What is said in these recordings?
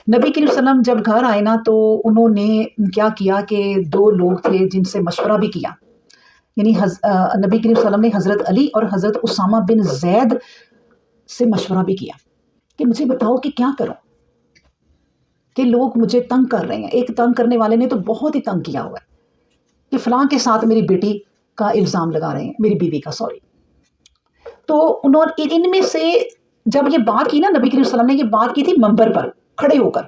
नबी करीम सल्लम जब घर आए ना तो उन्होंने क्या किया कि दो लोग थे जिनसे मशवरा भी किया, यानी नबी करीम सल्लम ने हज़रत अली और हज़रत उसामा बिन जैद से मशवरा भी किया कि मुझे बताओ कि क्या करूं, कि लोग मुझे तंग कर रहे हैं। एक तंग करने वाले ने तो बहुत ही तंग किया हुआ है कि फ़लाँ के साथ मेरी बेटी का इल्ज़ाम लगा रहे हैं, मेरी बीवी का, सॉरी। तो उन्होंने इनमें से जब ये बात की ना, नबी करीम सल्लम ने ये बात की थी मंबर पर खड़े होकर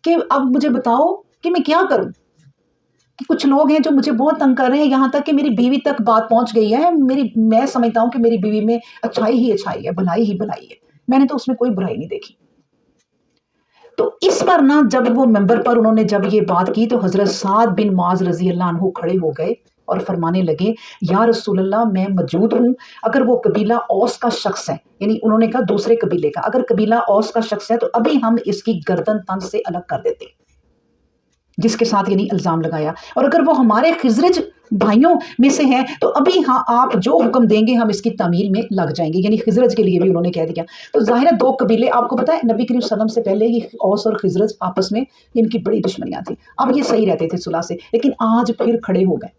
कि अब मुझे बताओ कि मैं क्या करूं, कि कुछ लोग हैं जो मुझे बहुत तंग कर रहे हैं, यहाँ तक कि मेरी बीवी तक बात पहुंच गई है। मैं समझता हूं कि मेरी बीवी में अच्छाई ही अच्छाई है, भलाई ही भलाई है, मैंने तो उसमें कोई बुराई नहीं देखी। तो इस पर ना जब वो मेंबर पर उन्होंने जब ये बात की तो हज़रत साद बिन मुआज़ रज़ी अल्लाह अन्हु खड़े हो गए और फरमाने लगे, या रसूल अल्लाह मैं मौजूद हूँ, अगर वो कबीला औस का शख्स है, यानी उन्होंने कहा दूसरे कबीले का, अगर कबीला औस का शख्स है तो अभी हम इसकी गर्दन तन से अलग कर देते, जिसके साथ यानी इल्ज़ाम लगाया, और अगर वो हमारे खिजरज भाइयों में से हैं तो अभी हाँ आप जो हुक्म देंगे हम इसकी तामील में लग जाएंगे, यानी खिजरज के लिए भी उन्होंने कह दिया। तो ज़ाहिर है दो कबीले, आपको पता है नबी करीम सल्लम से पहले ये औस और खिजरज आपस में इनकी बड़ी दुश्मनियाँ थी, अब ये सही रहते थे सुलह से, लेकिन आज फिर खड़े हो गए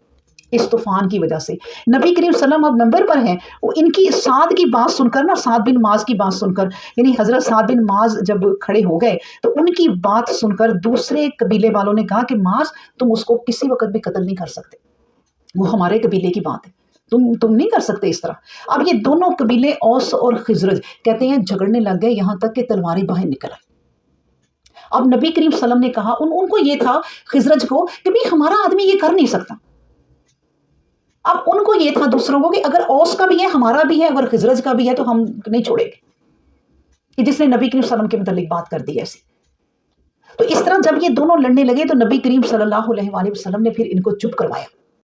इस तूफान की वजह से। नबी करीम सल्लम अब मेंबर पर हैं, वो इनकी साद की बात सुनकर ना, साद बिन माज की बात सुनकर, यानी हज़रत साद बिन माज जब खड़े हो गए तो उनकी बात सुनकर दूसरे कबीले वालों ने कहा कि माज तुम उसको किसी वक्त भी कत्ल नहीं कर सकते, वो हमारे कबीले की बात है, तुम नहीं कर सकते इस तरह। अब ये दोनों कबीले औस और खिजरज कहते हैं झगड़ने लग गए, यहाँ तक कि तलवारें बाहर निकल आई। अब नबी करीम सल्लम ने कहा उनको ये था खिजरज को कि भाई हमारा आदमी ये कर नहीं सकता। अब उनको ये था दूसरों को कि अगर औस का भी है हमारा भी है, अगर खिजरज का भी है तो हम नहीं छोड़ेंगे, कि जिसने नबी करीम सल्लम के मुतालिक बात कर दी ऐसी। तो इस तरह जब ये दोनों लड़ने लगे तो नबी करीम सल्लल्लाहु अलैहि वसल्लम ने फिर इनको चुप करवाया।